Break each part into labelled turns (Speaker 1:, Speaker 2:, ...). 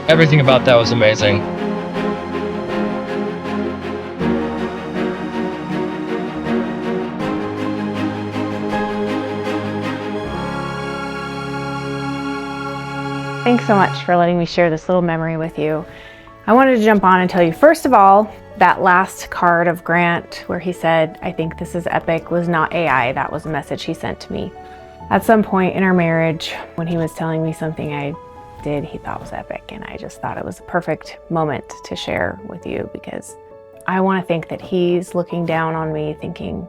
Speaker 1: Everything about that was amazing.
Speaker 2: Thanks so much for letting me share this little memory with you. I wanted to jump on and tell you, first of all, that last card of Grant where he said, "I think this is epic," was not AI. That was a message he sent to me. At some point in our marriage, when he was telling me something I did he thought was epic, and I just thought it was a perfect moment to share with you, because I want to think that he's looking down on me thinking,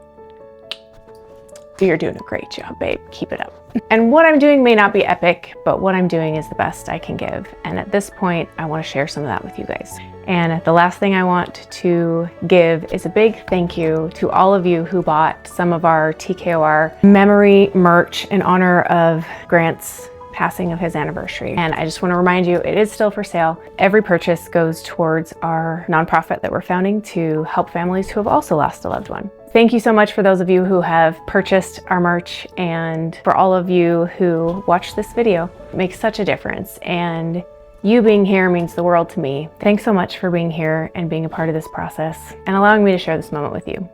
Speaker 2: "You're doing a great job, babe. Keep it up." And what I'm doing may not be epic, but what I'm doing is the best I can give. And at this point, I want to share some of that with you guys. And the last thing I want to give is a big thank you to all of you who bought some of our TKOR memory merch in honor of Grant's passing of his anniversary. And I just want to remind you, it is still for sale. Every purchase goes towards our nonprofit that we're founding to help families who have also lost a loved one. Thank you so much for those of you who have purchased our merch, and for all of you who watched this video. It makes such a difference, and you being here means the world to me. Thanks so much for being here and being a part of this process and allowing me to share this moment with you.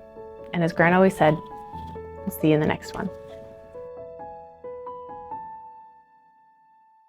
Speaker 2: And as Grant always said, I'll see you in the next one.